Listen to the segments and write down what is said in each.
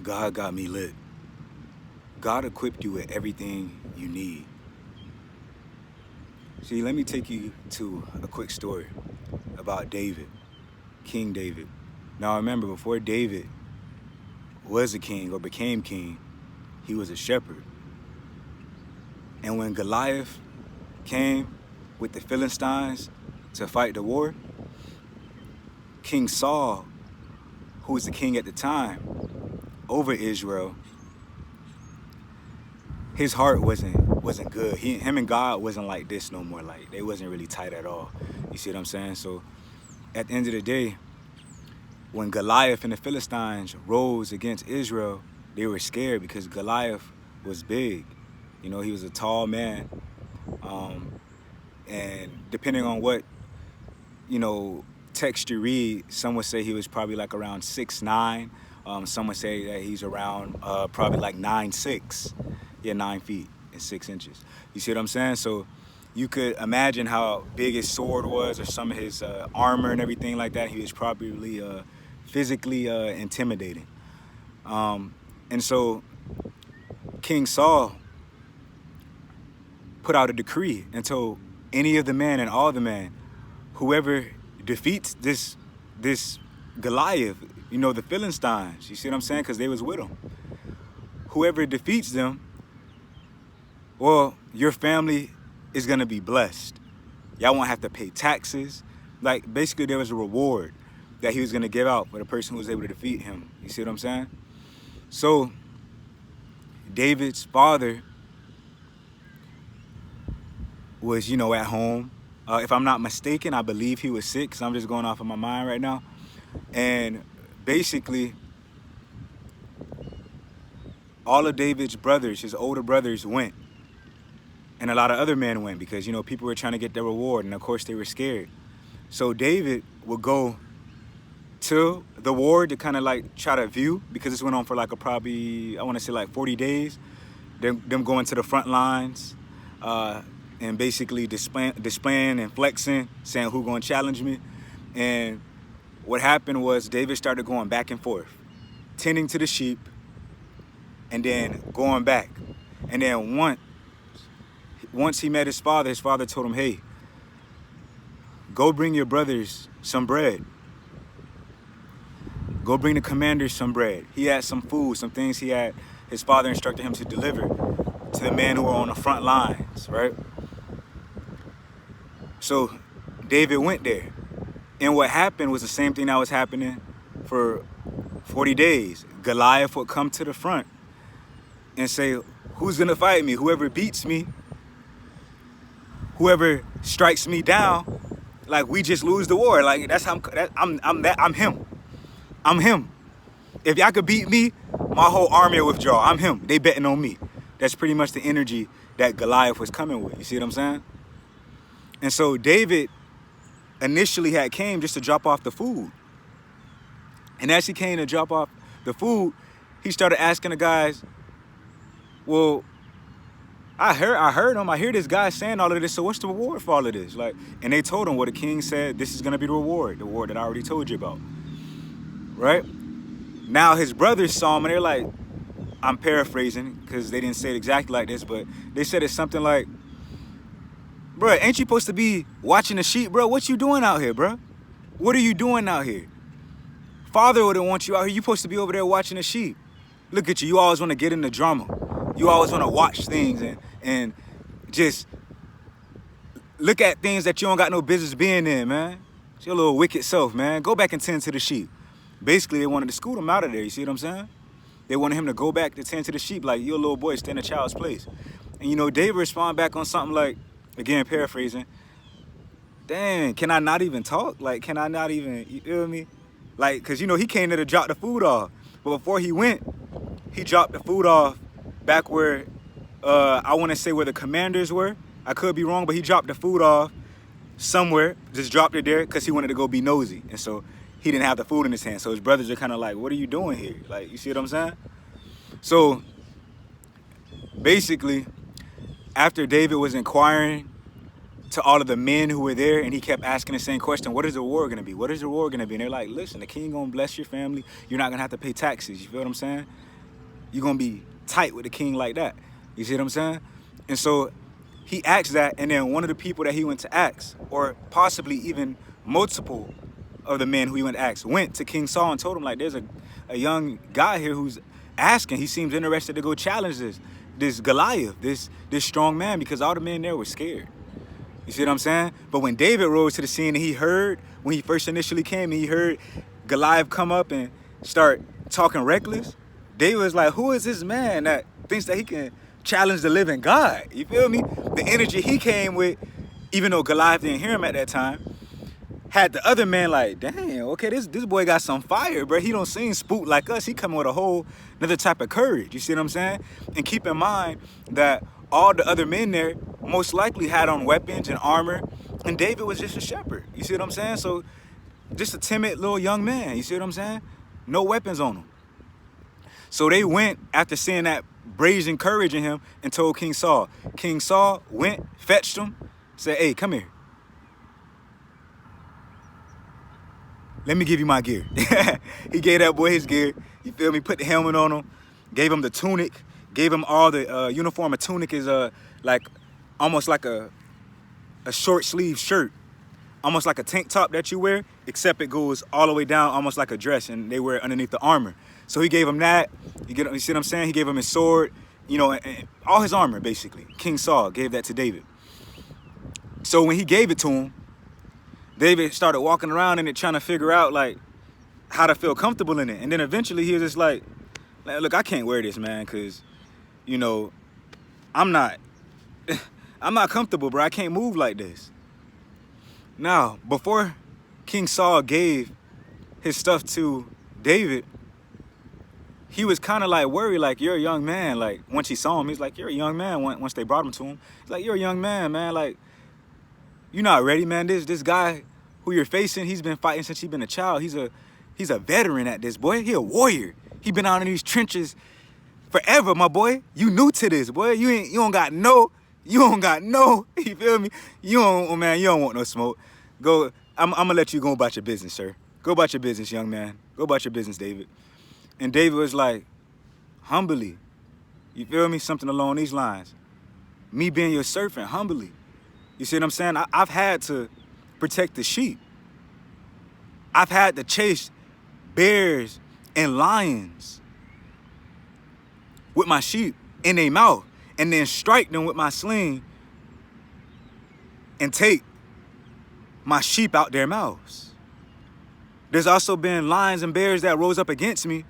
God got me lit. God equipped you with everything you need. See, let me take you to a quick story about David, King David. Now remember, before David was a king or became king, he was a shepherd. And when Goliath came with the Philistines to fight the war, King Saul, who was the king at the time over Israel, his heart wasn't good. Him and God wasn't like this no more. Like, they wasn't really tight at all. You see what I'm saying? So at the end of the day, when Goliath and the Philistines rose against Israel, they were scared because Goliath was big. You know, he was a tall man. And depending on what, text you read, some would say he was probably like around 6'9". Some would say that he's around probably like 9'6". Yeah, 9 feet and 6 inches. You see what I'm saying? So you could imagine how big his sword was, or some of his armor and everything like that. He was probably physically intimidating. And so King Saul put out a decree and told any of the men and all the men, whoever defeats this Goliath, the Philistines, you see what I'm saying? Because they was with him. Whoever defeats them, well, your family is going to be blessed. Y'all won't have to pay taxes. Like, basically, there was a reward that he was going to give out for the person who was able to defeat him. You see what I'm saying? So David's father was, at home. If I'm not mistaken, I believe he was sick, so I'm just going off of my mind right now. And basically, all of David's brothers, his older brothers, went. And a lot of other men went because, people were trying to get their reward. And, of course, they were scared. So David would go to the war to kind of like try to view, because this went on for like probably, I want to say like 40 days. Them going to the front lines and basically displaying and flexing, saying who going to challenge me. And what happened was David started going back and forth, tending to the sheep and then going back. And then once he met his father told him, hey, go bring your brothers some bread. Go bring the commanders some bread. He had some food, some things his father instructed him to deliver to the men who were on the front lines, right? So David went there. And what happened was the same thing that was happening for 40 days. Goliath would come to the front and say, who's going to fight me? Whoever beats me, whoever strikes me down, like, we just lose the war. Like, that's how I'm him. I'm him. If y'all could beat me, my whole army will withdraw. I'm him. They betting on me. That's pretty much the energy that Goliath was coming with. You see what I'm saying? And so David initially came just to drop off the food. And as he came to drop off the food, he started asking the guys, well, I heard him. I hear this guy saying all of this. So what's the reward for all of this? Like, and they told him what the king said. This is going to be the reward that I already told you about. Right? Now his brothers saw him and they're like, I'm paraphrasing because they didn't say it exactly like this, but they said it's something like, bro, ain't you supposed to be watching the sheep, bro? What you doing out here, bro? What are you doing out here? Father wouldn't want you out here. You supposed to be over there watching the sheep. Look at you. You always want to get in the drama. You always want to watch things and just look at things that you don't got no business being in, man. It's your little wicked self, man. Go back and tend to the sheep. Basically, they wanted to scoot him out of there. You see what I'm saying? They wanted him to go back to tend to the sheep, like, you're a little boy, stay in a child's place. And, David responded back on something like, again, paraphrasing, dang, can I not even talk? Like, can I not even, you feel me? Like, because, he came there to drop the food off. But before he went, he dropped the food off back where, I want to say where the commanders were. I could be wrong, but he dropped the food off somewhere, just dropped it there because he wanted to go be nosy. And so he didn't have the food in his hand. So his brothers are kind of like, what are you doing here? Like, you see what I'm saying? So basically, after David was inquiring to all of the men who were there, and he kept asking the same question, what is the reward going to be? What is the reward going to be? And they're like, listen, the king going to bless your family. You're not going to have to pay taxes. You feel what I'm saying? you're going to be tight with a king like that. You see what I'm saying? And so he asked that, and then one of the people that he went to ask, or possibly even multiple of the men who he went to ask, went to King Saul and told him, like, there's a young guy here who's asking. He seems interested to go challenge this Goliath, this strong man, because all the men there were scared. You see what I'm saying? But when David rose to the scene and he heard, when he first initially came, he heard Goliath come up and start talking reckless, David was like, who is this man that thinks that he can challenge the living God? You feel me? The energy he came with, even though Goliath didn't hear him at that time, had the other man like, dang, okay, this boy got some fire, bro. He don't seem spooked like us. He coming with a whole another type of courage. You see what I'm saying? And keep in mind that all the other men there most likely had on weapons and armor, and David was just a shepherd. You see what I'm saying? So just a timid little young man. You see what I'm saying? No weapons on him. So they went after seeing that brazen courage in him and told King Saul. King Saul went, fetched him, said, hey, come here. Let me give you my gear. He gave that boy his gear. You feel me? Put the helmet on him, gave him the tunic, gave him all the uniform. A tunic is like almost like a short sleeve shirt, almost like a tank top that you wear, except it goes all the way down, almost like a dress, and they wear it underneath the armor. So he gave him that. You see what I'm saying? He gave him his sword, you know, and all his armor, basically. King Saul gave that to David. So when he gave it to him, David started walking around in it trying to figure out, like, how to feel comfortable in it. And then eventually he was just like, look, I can't wear this, man, because, you know, I'm not comfortable, bro. I can't move like this. Now, before King Saul gave his stuff to David, he was kind of like worried, like, you're a young man. Like, once he saw him, he's like, you're a young man. Once they brought him to him, he's like, you're a young man, man. Like, you're not ready, man. This guy who you're facing, he's been fighting since he's been a child. He's a veteran at this, boy. He a warrior. He been out in these trenches forever, my boy. You new to this, boy. You don't got no, you feel me? You don't want no smoke. Go, I'm gonna let you go about your business, sir. Go about your business, young man. Go about your business, David. And David was like, humbly, you feel me? Something along these lines. Me being your servant, humbly. You see what I'm saying? I've had to protect the sheep. I've had to chase bears and lions with my sheep in their mouth and then strike them with my sling and take my sheep out their mouths. There's also been lions and bears that rose up against me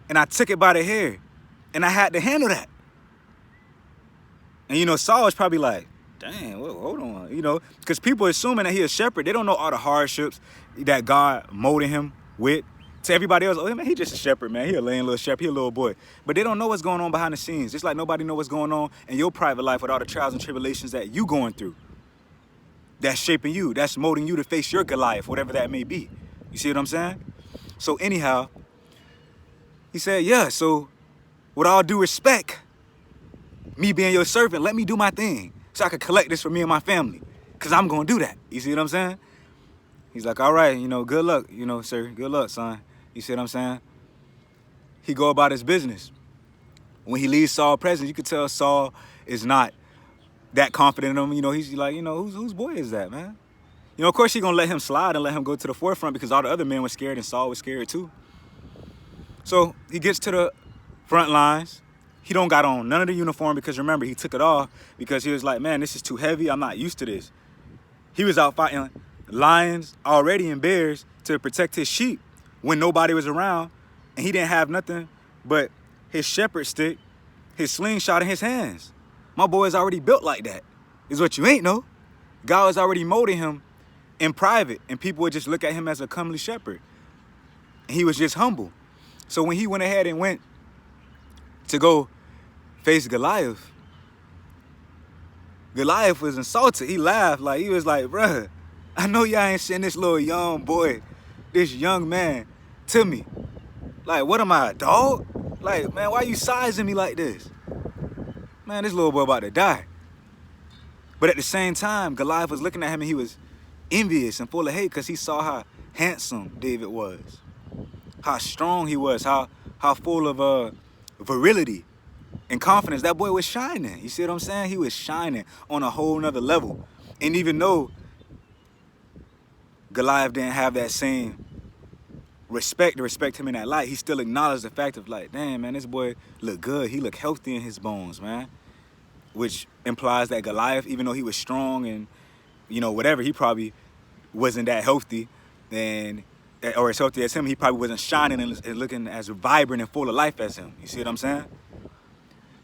and I took it by the hair and I had to handle that. And you know, Saul was probably like, dang, well, hold on, you know, because people assuming that he a shepherd. They don't know all the hardships that God molded him with. To everybody else, oh, man, he just a shepherd, man. He a lame little shepherd, he a little boy. But they don't know what's going on behind the scenes. Just like nobody know what's going on in your private life with all the trials and tribulations that you going through. That's shaping you. That's molding you to face your Goliath, whatever that may be. You see what I'm saying? So anyhow, he said, yeah, so with all due respect, me being your servant, let me do my thing, so I could collect this for me and my family, because I'm going to do that. You see what I'm saying? He's like, all right, you know, good luck, you know, sir. Good luck, son. You see what I'm saying? He go about his business. When he leaves Saul present, you could tell Saul is not that confident in him. You know, he's like, you know, whose boy is that, man? You know, of course, he's going to let him slide and let him go to the forefront because all the other men were scared and Saul was scared too. So he gets to the front lines. He don't got on none of the uniform because remember, he took it off because he was like, man, this is too heavy. I'm not used to this. He was out fighting lions already and bears to protect his sheep when nobody was around. And he didn't have nothing but his shepherd stick, his slingshot in his hands. My boy is already built like that, is what you ain't know. God was already molding him in private and people would just look at him as a comely shepherd. And he was just humble. So when he went ahead and went to go face Goliath, Goliath was insulted. He laughed. Like, he was like, bruh, I know y'all ain't send this little young boy, this young man to me. Like, what am I, a dog? Like, man, why you sizing me like this? Man, this little boy about to die. But at the same time, Goliath was looking at him and he was envious and full of hate because he saw how handsome David was, how strong he was, how full of virility and confidence, that boy was shining. You see what I'm saying? He was shining on a whole nother level. And even though Goliath didn't have that same respect to respect him in that light, he still acknowledged the fact of like, damn, man, this boy look good. He look healthy in his bones, man. Which implies that Goliath, even though he was strong and, you know, whatever, he probably wasn't that healthy and or as healthy as him. He probably wasn't shining and looking as vibrant and full of life as him. You see what I'm saying?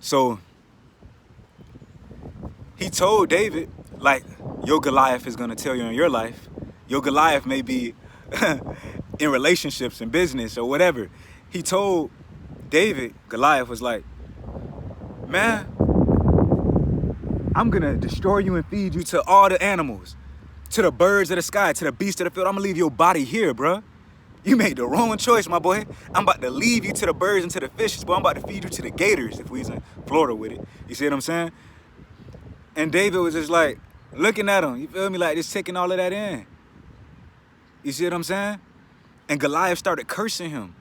So he told David, like, your Goliath is going to tell you in your life. Your Goliath may be in relationships and business or whatever. He told David, Goliath was like, man, I'm going to destroy you and feed you to all the animals, to the birds of the sky, to the beasts of the field. I'm going to leave your body here, bruh. You made the wrong choice, my boy. I'm about to leave you to the birds and to the fishes, but I'm about to feed you to the gators if we was in Florida with it. You see what I'm saying? And David was just like looking at him, you feel me? Like just taking all of that in. You see what I'm saying? And Goliath started cursing him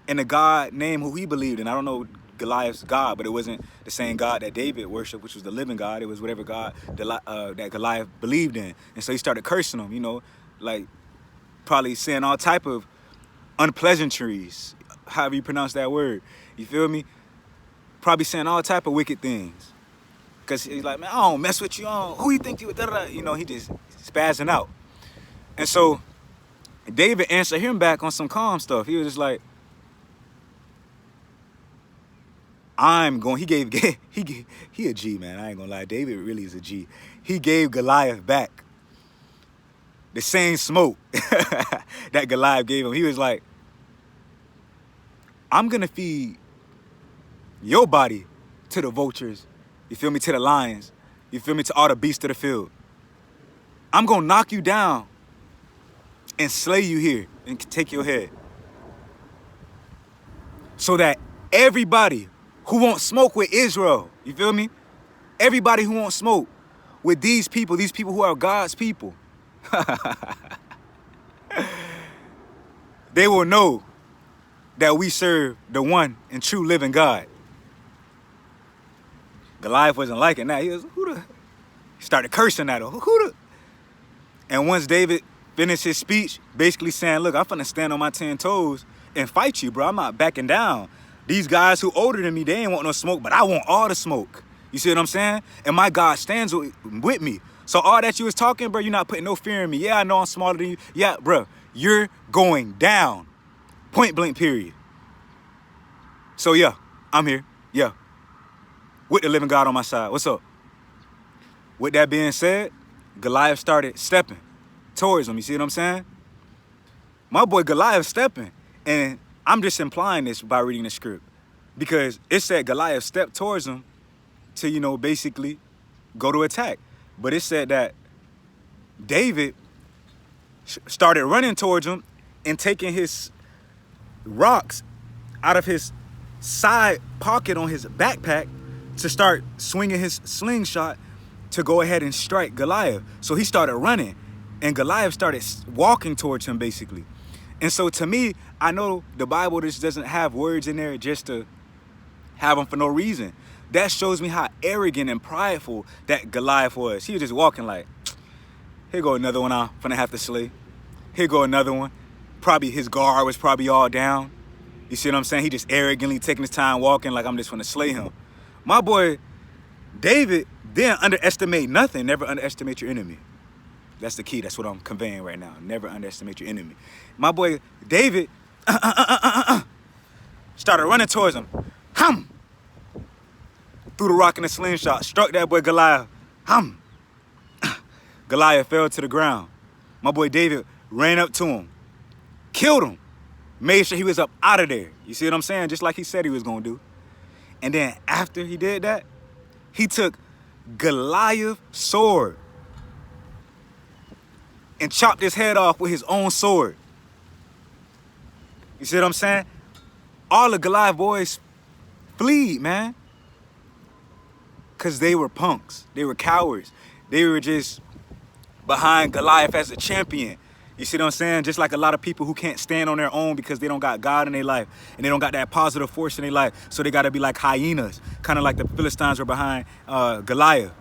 in the God name who he believed in. I don't know Goliath's God, but it wasn't the same God that David worshiped, which was the living God. It was whatever God that Goliath believed in. And so he started cursing him, you know, like probably saying all type of unpleasantries, however you pronounce that word. You feel me? Probably saying all type of wicked things. Because he's like, man, I don't mess with you. Who you think you would, you know, he just spazzing out. And so David answered him back on some calm stuff. He was just like, he a G, man. I ain't gonna lie. David really is a G. He gave Goliath back the same smoke that Goliath gave him. He was like, I'm gonna feed your body to the vultures, you feel me, to the lions, you feel me, to all the beasts of the field. I'm gonna knock you down and slay you here and take your head. So that everybody who won't smoke with Israel, you feel me? Everybody who won't smoke with these people who are God's people, they will know that we serve the one and true living God. Goliath wasn't liking that. He was, he started cursing at him. And once David finished his speech, basically saying, look, I'm finna stand on my 10 toes and fight you, bro. I'm not backing down. These guys who older than me, they ain't want no smoke, but I want all the smoke. You see what I'm saying? And my God stands with me. So all that you was talking, bro, you're not putting no fear in me. Yeah, I know I'm smaller than you. Yeah, bro, you're going down. Point blank, period. So yeah, I'm here. Yeah. With the living God on my side. What's up? With that being said, Goliath started stepping towards him. You see what I'm saying? My boy Goliath stepping. And I'm just implying this by reading the script. Because it said Goliath stepped towards him to, you know, basically go to attack. But it said that David started running towards him and taking his rocks out of his side pocket on his backpack to start swinging his slingshot to go ahead and strike Goliath. So he started running and Goliath started walking towards him basically. And so to me, I know the Bible just doesn't have words in there just to have them for no reason. That shows me how arrogant and prideful that Goliath was. He was just walking like, here go another one I'm finna have to slay. Here go another one. Probably his guard was probably all down. You see what I'm saying? He just arrogantly taking his time walking like I'm just finna slay him. My boy David didn't underestimate nothing. Never underestimate your enemy. That's the key. That's what I'm conveying right now. Never underestimate your enemy. My boy David started running towards him. Hum! Threw the rock in the slingshot. Struck that boy Goliath. Hum! Goliath fell to the ground. My boy David ran up to him. Killed him. Made sure he was up out of there. You see what I'm saying? Just like he said he was going to do. And then after he did that, he took Goliath's sword and chopped his head off with his own sword. You see what I'm saying? All the Goliath boys fled, man. Because they were punks. They were cowards. They were just behind Goliath as a champion. You see what I'm saying? Just like a lot of people who can't stand on their own because they don't got God in their life and they don't got that positive force in their life. So they got to be like hyenas, kind of like the Philistines were behind Goliath.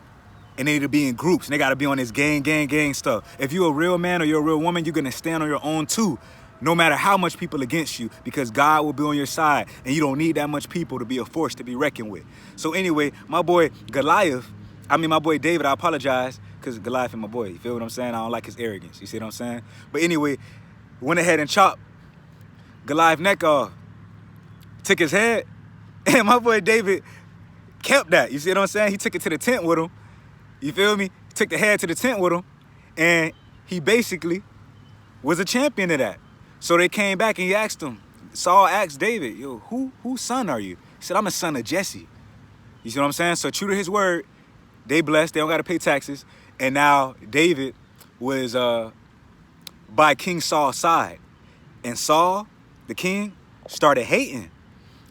And they need to be in groups and they got to be on this gang stuff. If you're a real man or you're a real woman, you're going to stand on your own too, no matter how much people against you, because God will be on your side and you don't need that much people to be a force to be reckoned with. So anyway, my boy David, I apologize, because Goliath is my boy. You feel what I'm saying? I don't like his arrogance. You see what I'm saying? But anyway, went ahead and chopped Goliath's neck off. Took his head. And my boy David kept that. You see what I'm saying? He took it to the tent with him. You feel me? Took the head to the tent with him. And he basically was a champion of that. So they came back and he asked him. Saul asked David, yo, whose son are you? He said, I'm a son of Jesse. You see what I'm saying? So true to his word, they blessed. They don't got to pay taxes. And now David was by King Saul's side. And Saul, the king, started hating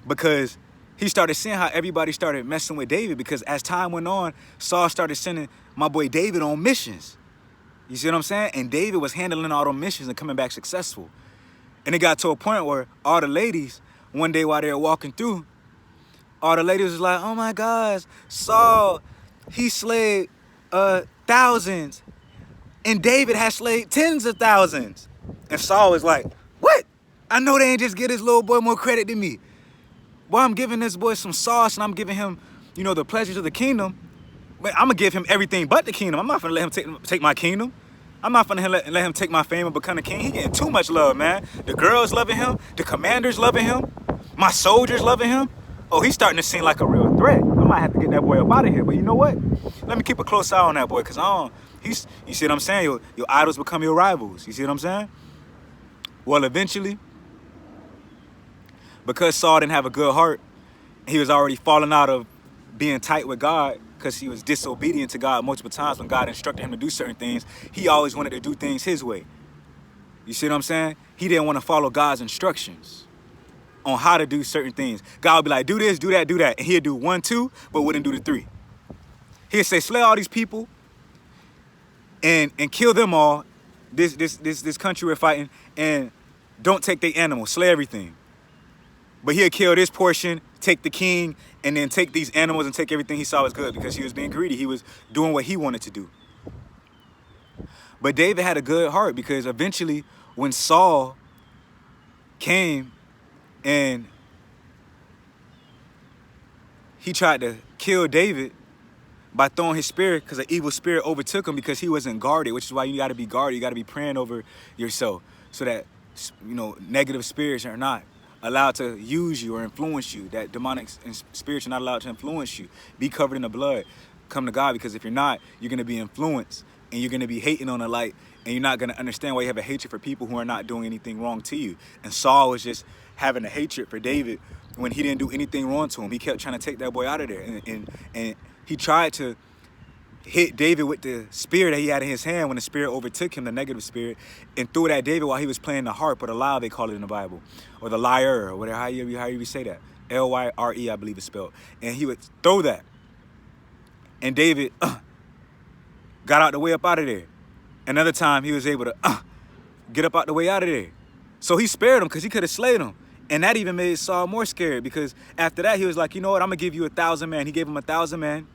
because he started seeing how everybody started messing with David, because as time went on, Saul started sending my boy David on missions. You see what I'm saying? And David was handling all those missions and coming back successful. And it got to a point where all the ladies, one day while they were walking through, all the ladies was like, oh my gosh, Saul, he slayed thousands, and David has slayed tens of thousands. And Saul was like, what? I know they ain't just give this little boy more credit than me. Boy, I'm giving this boy some sauce and I'm giving him, you know, the pleasures of the kingdom. But I'm gonna give him everything but the kingdom. I'm not gonna let him take my kingdom. I'm not gonna let him take my fame and become the king. He getting too much love, man. The girls loving him, the commanders loving him, my soldiers loving him. Oh, he's starting to seem like a real threat. I might have to get that boy up out of here. But you know what? Let me keep a close eye on that boy, because you see what I'm saying? Your idols become your rivals. You see what I'm saying? Well, eventually, because Saul didn't have a good heart, he was already falling out of being tight with God because he was disobedient to God multiple times when God instructed him to do certain things. He always wanted to do things his way. You see what I'm saying? He didn't want to follow God's instructions on how to do certain things. God would be like, do this, do that, do that. And he'd do 1, 2, but wouldn't do the 3. He'd say, slay all these people and kill them all, this country we're fighting, and don't take their animals, slay everything. But he'll kill this portion, take the king, and then take these animals and take everything he saw was good, because he was being greedy. He was doing what he wanted to do. But David had a good heart, because eventually when Saul came and he tried to kill David by throwing his spirit, because an evil spirit overtook him because he wasn't guarded, which is why you got to be guarded. You got to be praying over yourself so that, you know, negative spirits are not allowed to use you or influence you. That demonic spirits are not allowed to influence you. Be covered in the blood. Come to God, because if you're not, you're going to be influenced and you're going to be hating on the light, and you're not going to understand why you have a hatred for people who are not doing anything wrong to you. And Saul was just having a hatred for David when he didn't do anything wrong to him. He kept trying to take that boy out of there. And he tried to hit David with the spear that he had in his hand when the spirit overtook him, the negative spirit, and threw it at David while he was playing the harp, or the lyre, they call it in the Bible, or the lyre, or whatever, how you say that. Lyre, I believe it's spelled. And he would throw that. And David got out the way up out of there. Another time he was able to get up out the way out of there. So he spared him because he could have slayed him. And that even made Saul more scared, because after that he was like, you know what, I'm going to give you 1,000 men. He gave him 1,000 men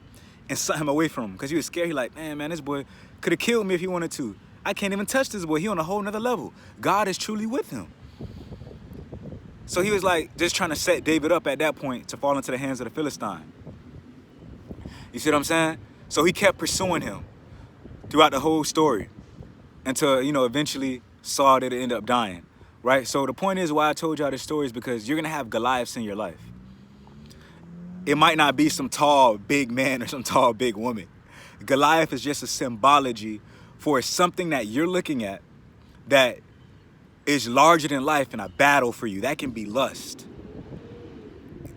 and sent him away from him because he was scared. He like, man, this boy could have killed me if he wanted to. I can't even touch this boy. He on a whole nother level. God is truly with him. So he was like just trying to set David up at that point to fall into the hands of the Philistine. You see what I'm saying? So he kept pursuing him throughout the whole story until, you know, eventually Saul did end up dying, right? So the point is why I told y'all this story is because you're going to have Goliaths in your life. It might not be some tall, big man or some tall, big woman. Goliath is just a symbology for something that you're looking at that is larger than life in a battle for you. That can be lust.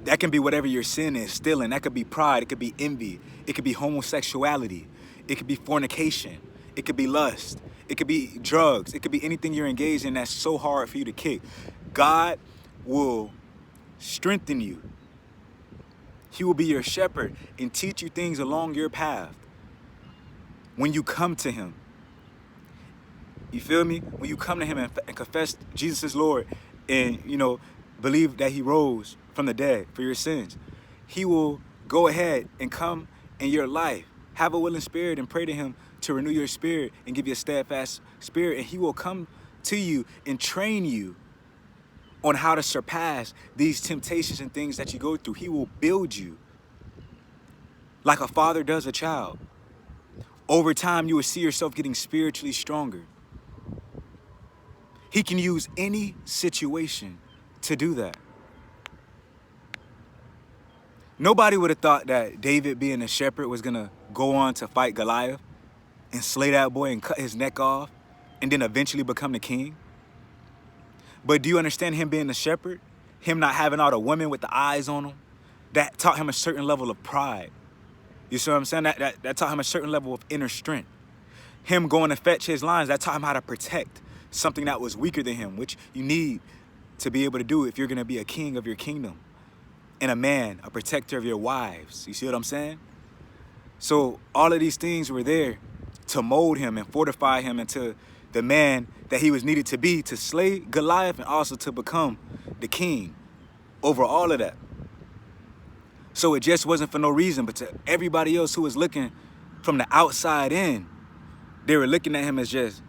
That can be whatever your sin is, stealing. That could be pride. It could be envy. It could be homosexuality. It could be fornication. It could be lust. It could be drugs. It could be anything you're engaged in that's so hard for you to kick. God will strengthen you. He will be your shepherd and teach you things along your path when you come to him. You feel me? When you come to him and confess Jesus is Lord and, you know, believe that he rose from the dead for your sins, he will go ahead and come in your life. Have a willing spirit and pray to him to renew your spirit and give you a steadfast spirit. And he will come to you and train you on how to surpass these temptations and things that you go through. He will build you like a father does a child. Over time, you will see yourself getting spiritually stronger. He can use any situation to do that. Nobody would have thought that David, being a shepherd, was going to go on to fight Goliath and slay that boy and cut his neck off and then eventually become the king. But do you understand him being a shepherd? Him not having all the women with the eyes on him? That taught him a certain level of pride. You see what I'm saying? That taught him a certain level of inner strength. Him going to fetch his lines, that taught him how to protect something that was weaker than him, which you need to be able to do if you're going to be a king of your kingdom and a man, a protector of your wives. You see what I'm saying? So all of these things were there to mold him and fortify him into the man that he was needed to be, to slay Goliath and also to become the king over all of that. So it just wasn't for no reason, but to everybody else who was looking from the outside in, they were looking at him as just,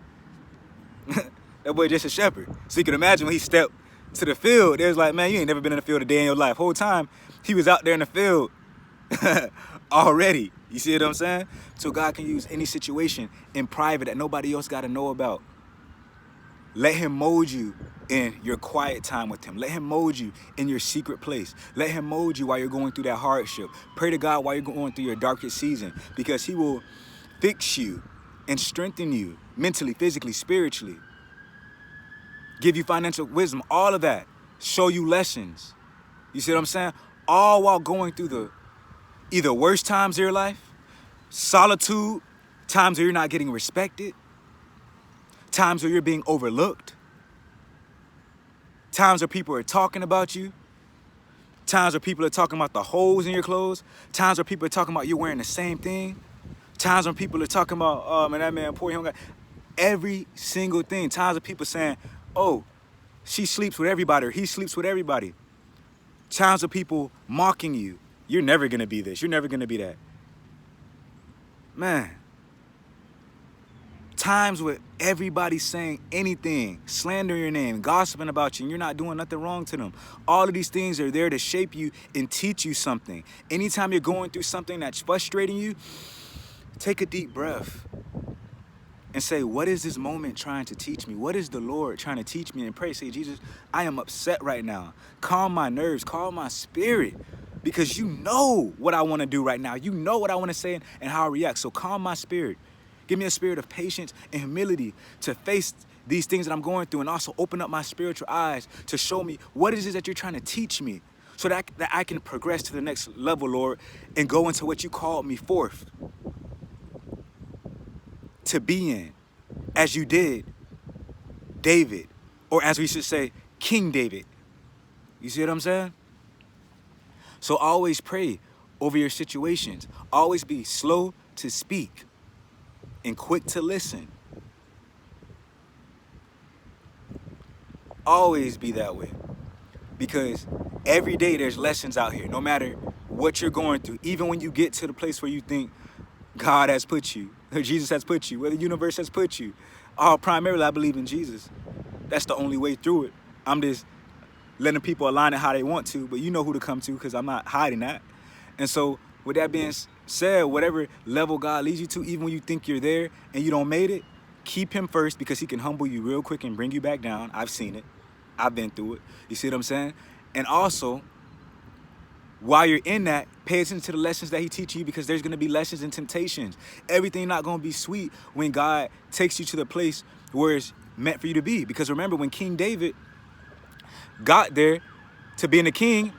that boy just a shepherd. So you can imagine when he stepped to the field, they was like, man, you ain't never been in the field a day in your life. Whole time, he was out there in the field already. You see what I'm saying? So God can use any situation in private that nobody else got to know about. Let him mold you in your quiet time with him. Let him mold you in your secret place. Let him mold you while you're going through that hardship. Pray to God while you're going through your darkest season, because he will fix you and strengthen you mentally, physically, spiritually. Give you financial wisdom, all of that. Show you lessons. You see what I'm saying? All while going through the either worst times of your life, solitude, times where you're not getting respected, times where you're being overlooked, times where people are talking about you, times where people are talking about the holes in your clothes, times where people are talking about you wearing the same thing, times when people are talking about, oh man, that man poor, he don't got every single thing. Times of people saying, oh, she sleeps with everybody or he sleeps with everybody. Times of people mocking you. You're never gonna be this, you're never gonna be that. Man. Times with everybody saying anything, slandering your name, gossiping about you, and you're not doing nothing wrong to them. All of these things are there to shape you and teach you something. Anytime you're going through something that's frustrating you, take a deep breath and say, what is this moment trying to teach me? What is the Lord trying to teach me? And pray, say, Jesus, I am upset right now. Calm my nerves, calm my spirit, because you know what I want to do right now. You know what I want to say and how I react. So calm my spirit. Give me a spirit of patience and humility to face these things that I'm going through, and also open up my spiritual eyes to show me what is it that you're trying to teach me, so that I can progress to the next level, Lord, and go into what you called me forth to be in, as you did David, or as we should say, King David. You see what I'm saying? So always pray over your situations. Always be slow to speak and quick to listen. Always be that way. Because every day there's lessons out here, no matter what you're going through. Even when you get to the place where you think God has put you, or Jesus has put you, where the universe has put you. Primarily, I believe in Jesus. That's the only way through it. I'm just letting people align it how they want to, but you know who to come to, because I'm not hiding that. And so with that being said, whatever level God leads you to, even when you think you're there and you don't made it, keep him first, because he can humble you real quick and bring you back down. I've seen it. I've been through it. You see what I'm saying? And also, while you're in that, pay attention to the lessons that he teaches you, because there's going to be lessons and temptations. Everything not going to be sweet when God takes you to the place where it's meant for you to be. Because remember, when King David got there to being a king,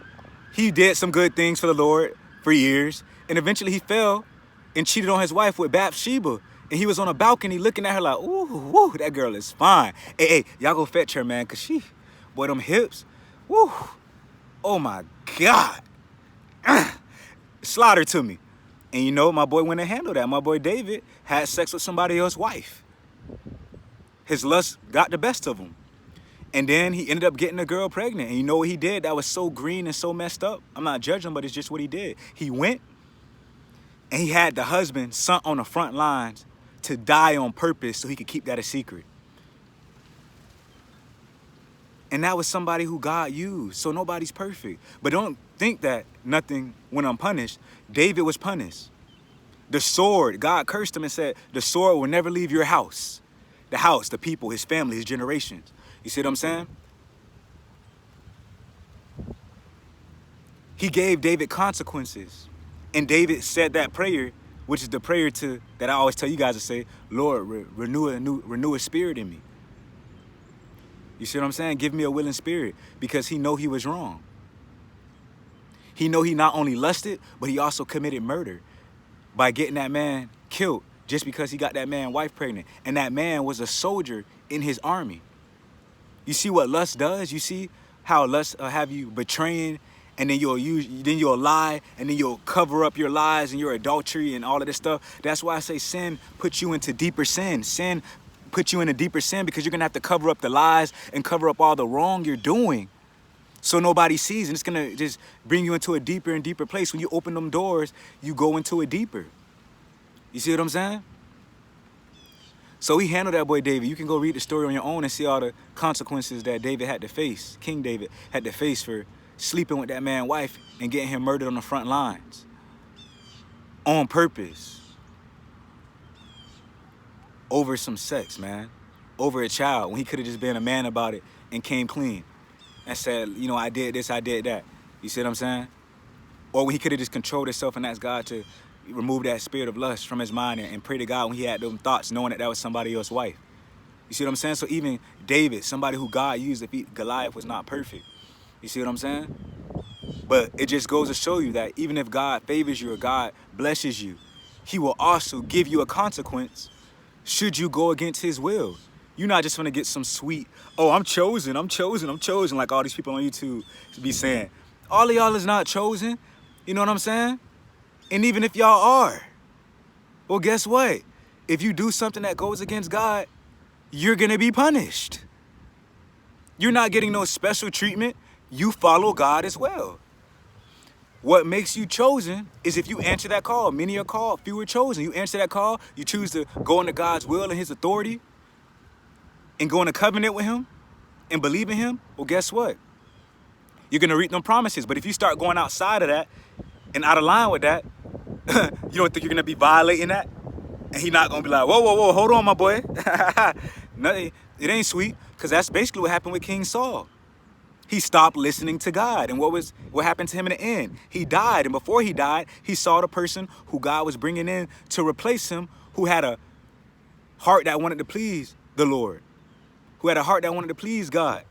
he did some good things for the Lord for years. And eventually he fell and cheated on his wife with Bathsheba. And he was on a balcony looking at her like, ooh, woo, that girl is fine. Hey, y'all go fetch her, man, because boy, them hips, woo, oh my God. Slaughter to me. And you know, my boy went and handled that. My boy David had sex with somebody else's wife. His lust got the best of him. And then he ended up getting a girl pregnant. And you know what he did that was so green and so messed up? I'm not judging, but it's just what he did. He went and he had the husband sent on the front lines to die on purpose so he could keep that a secret. And that was somebody who God used. So nobody's perfect. But don't think that nothing went unpunished. David was punished. The sword, God cursed him and said, the sword will never leave your house. The house, the people, his family, his generations. You see what I'm saying? He gave David consequences. And David said that prayer, which is the prayer that I always tell you guys to say, Lord, renew a spirit in me. You see what I'm saying? Give me a willing spirit, because he know he was wrong. He know he not only lusted, but he also committed murder by getting that man killed just because he got that man's wife pregnant. And that man was a soldier in his army. You see what lust does? You see how lust have you betraying, and then you'll lie, and then you'll cover up your lies and your adultery and all of this stuff. That's why I say sin puts you into deeper sin. Sin puts you into deeper sin because you're going to have to cover up the lies and cover up all the wrong you're doing so nobody sees. And it's going to just bring you into a deeper and deeper place. When you open them doors, you go into it deeper. You see what I'm saying? So he handled that boy David. You can go read the story on your own and see all the consequences that David had to face. King David had to face for sleeping with that man's wife and getting him murdered on the front lines. On purpose. Over some sex, man. Over a child, when he could have just been a man about it and came clean and said, you know, I did this, I did that. You see what I'm saying? Or when he could have just controlled himself and asked God to remove that spirit of lust from his mind and pray to God when he had those thoughts, knowing that was somebody else's wife. You see what I'm saying? So even David, somebody who God used to defeat Goliath, was not perfect. You see what I'm saying? But it just goes to show you that even if God favors you or God blesses you, he will also give you a consequence should you go against his will. You're not just going to get some sweet, oh, I'm chosen, like all these people on YouTube be saying. All of y'all is not chosen. You know what I'm saying? And even if y'all are, well, guess what? If you do something that goes against God, you're going to be punished. You're not getting no special treatment. You follow God as well. What makes you chosen is if you answer that call. Many are called, few are chosen. You answer that call, you choose to go into God's will and his authority and go into covenant with him and believe in him. Well, guess what? You're going to reap them promises. But if you start going outside of that and out of line with that, you don't think you're going to be violating that? And he not going to be like, whoa, hold on, my boy. Nothing, it ain't sweet, because that's basically what happened with King Saul. He stopped listening to God. And what happened to him in the end? He died. And before he died, he saw the person who God was bringing in to replace him, who had a heart that wanted to please the Lord, who had a heart that wanted to please God.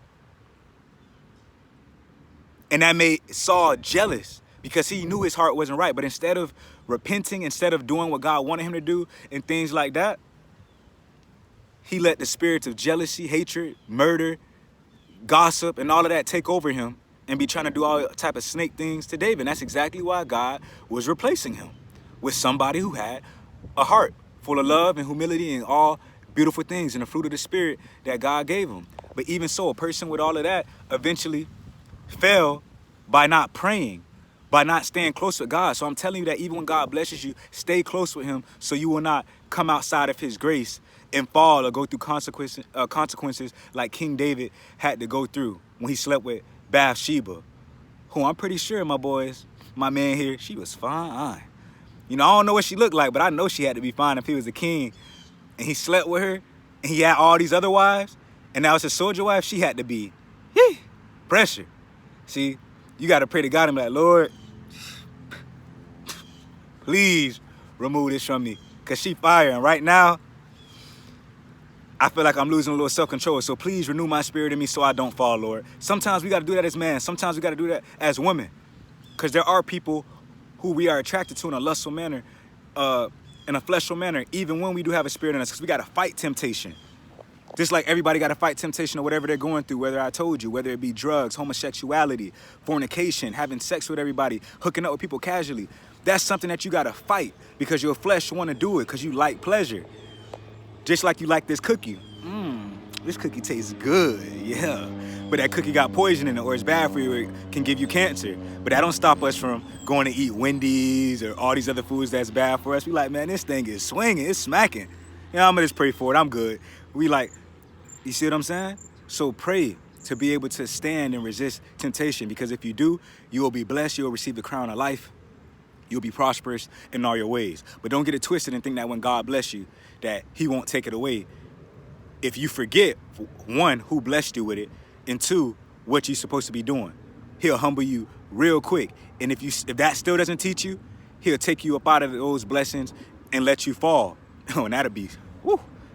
And that made Saul jealous because he knew his heart wasn't right. But instead of repenting, instead of doing what God wanted him to do and things like that, he let the spirits of jealousy, hatred, murder, gossip, and all of that take over him and be trying to do all type of snake things to David. And that's exactly why God was replacing him with somebody who had a heart full of love and humility and all beautiful things and the fruit of the spirit that God gave him. But even so, a person with all of that eventually fell by not praying, by not staying close with God. So I'm telling you that even when God blesses you, stay close with him so you will not come outside of his grace and fall or go through consequences like King David had to go through when he slept with Bathsheba, who I'm pretty sure, my boys, my man here, she was fine. You know, I don't know what she looked like, but I know she had to be fine if he was a king and he slept with her and he had all these other wives and that was his soldier wife. She had to be pressure. See, you got to pray to God and be like, Lord, please remove this from me, because she fire. And right now, I feel like I'm losing a little self-control. So please renew my spirit in me so I don't fall, Lord. Sometimes we got to do that as men. Sometimes we got to do that as women. Because there are people who we are attracted to in a lustful manner, in a fleshful manner, even when we do have a spirit in us. Because we got to fight temptation. Just like everybody got to fight temptation or whatever they're going through, whether I told you, whether it be drugs, homosexuality, fornication, having sex with everybody, hooking up with people casually. That's something that you got to fight because your flesh want to do it because you like pleasure. Just like you like this cookie. this cookie tastes good, yeah. But that cookie got poison in it, or it's bad for you, or it can give you cancer. But that don't stop us from going to eat Wendy's or all these other foods that's bad for us. We like, man, this thing is swinging, it's smacking. Yeah, I'm gonna just pray for it, I'm good. We like, you see what I'm saying? So pray to be able to stand and resist temptation, because if you do, you will be blessed, you will receive the crown of life. You'll be prosperous in all your ways. But don't get it twisted and think that when God bless you, that he won't take it away. If you forget, one, who blessed you with it, and two, what you're supposed to be doing. He'll humble you real quick. And if that still doesn't teach you, he'll take you up out of those blessings and let you fall. Oh, and that'll be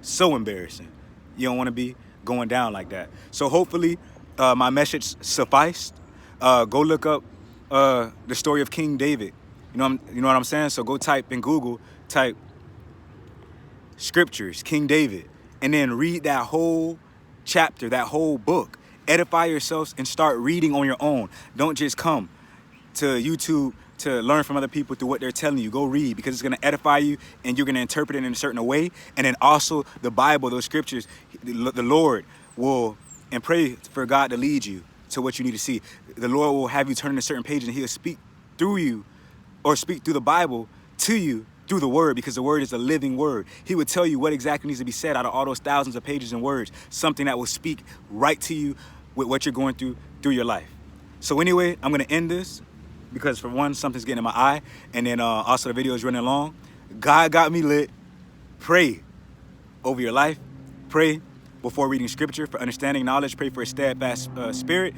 so embarrassing. You don't want to be going down like that. So hopefully my message sufficed. Go look up the story of King David. You know what I'm saying? So go type in Google, type scriptures, King David, and then read that whole chapter, that whole book. Edify yourselves and start reading on your own. Don't just come to YouTube to learn from other people through what they're telling you. Go read, because it's going to edify you and you're going to interpret it in a certain way. And then also the Bible, those scriptures, the Lord will, and pray for God to lead you to what you need to see. The Lord will have you turn to certain pages and he'll speak through you, or speak through the Bible to you through the word, because the word is a living word. He would tell you what exactly needs to be said out of all those thousands of pages and words, something that will speak right to you with what you're going through your life. So anyway, I'm going to end this because, for one, something's getting in my eye, and then also the video is running long. God got me lit. Pray over your life. Pray before reading scripture for understanding knowledge. Pray for a steadfast spirit.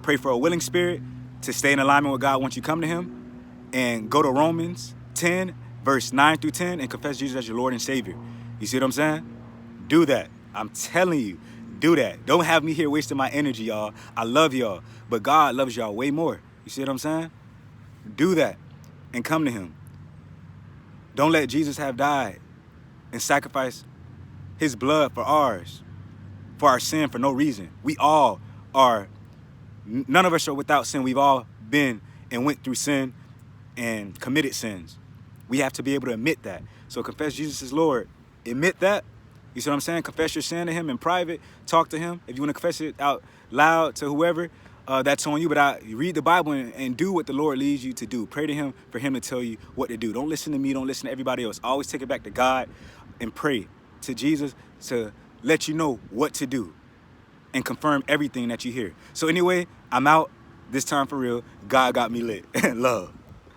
Pray for a willing spirit to stay in alignment with God once you come to him. And go to Romans 10, verse 9 through 10, and confess Jesus as your Lord and Savior. You see what I'm saying? Do that. I'm telling you, do that. Don't have me here wasting my energy, y'all. I love y'all, but God loves y'all way more. You see what I'm saying? Do that and come to him. Don't let Jesus have died and sacrificed his blood for ours, for our sin, for no reason. We all are, none of us are without sin. We've all been and went through sin and committed sins. We have to be able to admit that. So confess Jesus is Lord. Admit that. You see what I'm saying? Confess your sin to him in private. Talk to him. If you want to confess it out loud to whoever, that's on you. But read the Bible and do what the Lord leads you to do. Pray to him for him to tell you what to do. Don't listen to me. Don't listen to everybody else. Always take it back to God and pray to Jesus to let you know what to do and confirm everything that you hear. So anyway, I'm out. This time for real. God got me lit. Love.